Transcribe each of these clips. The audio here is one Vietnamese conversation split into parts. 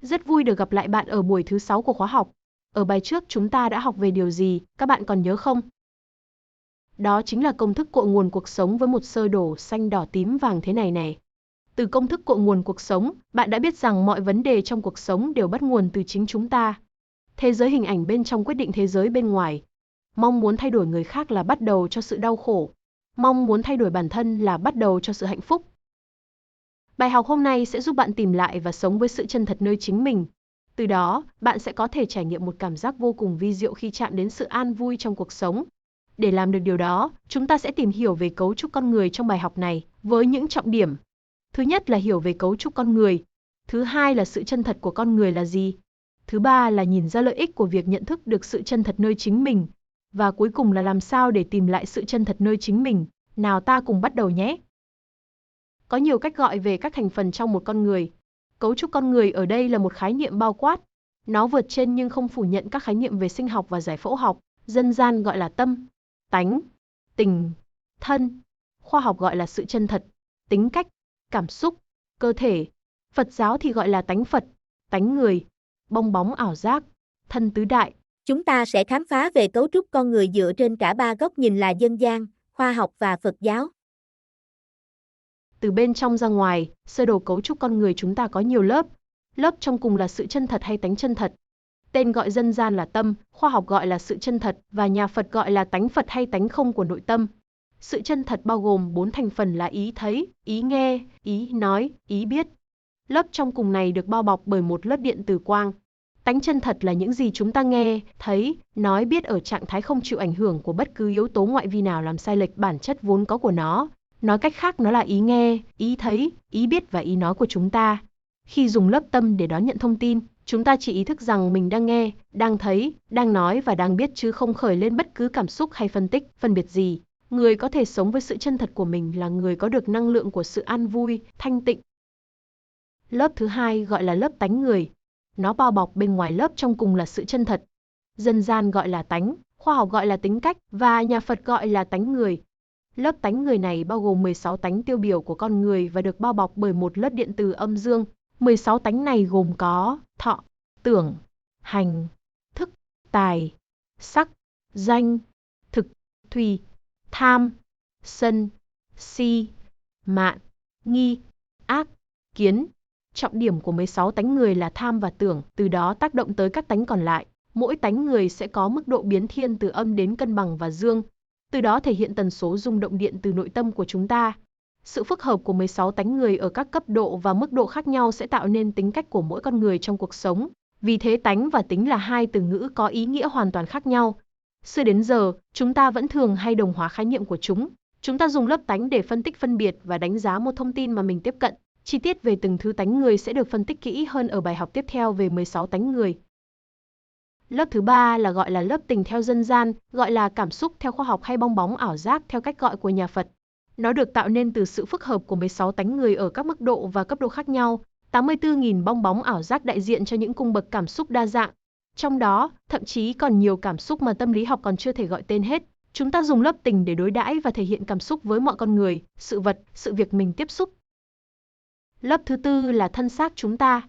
Rất vui được gặp lại bạn ở buổi thứ 6 của khóa học. Ở bài trước chúng ta đã học về điều gì, các bạn còn nhớ không? Đó chính là công thức cội nguồn cuộc sống với một sơ đồ xanh đỏ tím vàng thế này này. Từ công thức cội nguồn cuộc sống, bạn đã biết rằng mọi vấn đề trong cuộc sống đều bắt nguồn từ chính chúng ta. Thế giới hình ảnh bên trong quyết định thế giới bên ngoài. Mong muốn thay đổi người khác là bắt đầu cho sự đau khổ. Mong muốn thay đổi bản thân là bắt đầu cho sự hạnh phúc. Bài học hôm nay sẽ giúp bạn tìm lại và sống với sự chân thật nơi chính mình. Từ đó, bạn sẽ có thể trải nghiệm một cảm giác vô cùng vi diệu khi chạm đến sự an vui trong cuộc sống. Để làm được điều đó, chúng ta sẽ tìm hiểu về cấu trúc con người trong bài học này, với những trọng điểm. Thứ nhất là hiểu về cấu trúc con người. Thứ hai là sự chân thật của con người là gì. Thứ ba là nhìn ra lợi ích của việc nhận thức được sự chân thật nơi chính mình. Và cuối cùng là làm sao để tìm lại sự chân thật nơi chính mình. Nào ta cùng bắt đầu nhé. Có nhiều cách gọi về các thành phần trong một con người. Cấu trúc con người ở đây là một khái niệm bao quát. Nó vượt trên nhưng không phủ nhận các khái niệm về sinh học và giải phẫu học, dân gian gọi là tâm, tánh, tình, thân, khoa học gọi là sự chân thật, tính cách, cảm xúc, cơ thể, Phật giáo thì gọi là tánh Phật, tánh người, bong bóng ảo giác, thân tứ đại. Chúng ta sẽ khám phá về cấu trúc con người dựa trên cả ba góc nhìn là dân gian, khoa học và Phật giáo. Từ bên trong ra ngoài, sơ đồ cấu trúc con người chúng ta có nhiều lớp. Lớp trong cùng là sự chân thật hay tánh chân thật. Tên gọi dân gian là tâm, khoa học gọi là sự chân thật và nhà Phật gọi là tánh Phật hay tánh không của nội tâm. Sự chân thật bao gồm 4 thành phần là ý thấy, ý nghe, ý nói, ý biết. Lớp trong cùng này được bao bọc bởi một lớp điện từ quang. Tánh chân thật là những gì chúng ta nghe, thấy, nói biết ở trạng thái không chịu ảnh hưởng của bất cứ yếu tố ngoại vi nào làm sai lệch bản chất vốn có của nó. Nói cách khác nó là ý nghe, ý thấy, ý biết và ý nói của chúng ta. Khi dùng lớp tâm để đón nhận thông tin, chúng ta chỉ ý thức rằng mình đang nghe, đang thấy, đang nói và đang biết chứ không khởi lên bất cứ cảm xúc hay phân tích, phân biệt gì. Người có thể sống với sự chân thật của mình là người có được năng lượng của sự an vui, thanh tịnh. Lớp thứ hai gọi là lớp tánh người. Nó bao bọc bên ngoài lớp trong cùng là sự chân thật. Dân gian gọi là tánh, khoa học gọi là tính cách và nhà Phật gọi là tánh người. Lớp tánh người này bao gồm 16 tánh tiêu biểu của con người và được bao bọc bởi một lớp điện từ âm dương. 16 tánh này gồm có thọ, tưởng, hành, thức, tài, sắc, danh, thực, thùy, tham, sân, si, mạn, nghi, ác, kiến. Trọng điểm của 16 tánh người là tham và tưởng, từ đó tác động tới các tánh còn lại. Mỗi tánh người sẽ có mức độ biến thiên từ âm đến cân bằng và dương, từ đó thể hiện tần số rung động điện từ nội tâm của chúng ta. Sự phức hợp của 16 tánh người ở các cấp độ và mức độ khác nhau sẽ tạo nên tính cách của mỗi con người trong cuộc sống. Vì thế tánh và tính là hai từ ngữ có ý nghĩa hoàn toàn khác nhau. Xưa đến giờ, chúng ta vẫn thường hay đồng hóa khái niệm của chúng. Chúng ta dùng lớp tánh để phân tích phân biệt và đánh giá một thông tin mà mình tiếp cận. Chi tiết về từng thứ tánh người sẽ được phân tích kỹ hơn ở bài học tiếp theo về 16 tánh người. Lớp thứ ba là gọi là lớp tình theo dân gian, gọi là cảm xúc theo khoa học hay bong bóng ảo giác theo cách gọi của nhà Phật. Nó được tạo nên từ sự phức hợp của 16 tánh người ở các mức độ và cấp độ khác nhau, 84.000 bong bóng ảo giác đại diện cho những cung bậc cảm xúc đa dạng. Trong đó, thậm chí còn nhiều cảm xúc mà tâm lý học còn chưa thể gọi tên hết. Chúng ta dùng lớp tình để đối đãi và thể hiện cảm xúc với mọi con người, sự vật, sự việc mình tiếp xúc. Lớp thứ tư là thân xác chúng ta.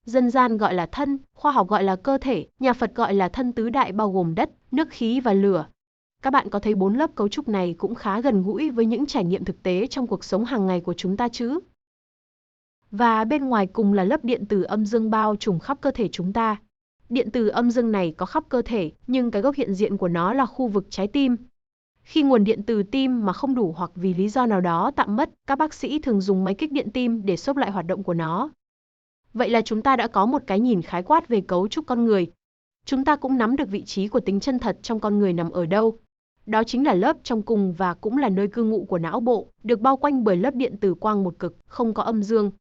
Dân gian gọi là thân, khoa học gọi là cơ thể, nhà Phật gọi là thân tứ đại bao gồm đất, nước khí và lửa. Các bạn có thấy 4 lớp cấu trúc này cũng khá gần gũi với những trải nghiệm thực tế trong cuộc sống hàng ngày của chúng ta chứ? Và bên ngoài cùng là lớp điện từ âm dương bao trùm khắp cơ thể chúng ta. Điện từ âm dương này có khắp cơ thể, nhưng cái gốc hiện diện của nó là khu vực trái tim. Khi nguồn điện từ tim mà không đủ hoặc vì lý do nào đó tạm mất, các bác sĩ thường dùng máy kích điện tim để xốp lại hoạt động của nó. Vậy là chúng ta đã có một cái nhìn khái quát về cấu trúc con người. Chúng ta cũng nắm được vị trí của tính chân thật trong con người nằm ở đâu. Đó chính là lớp trong cùng và cũng là nơi cư ngụ của não bộ, được bao quanh bởi lớp điện từ quang một cực, không có âm dương.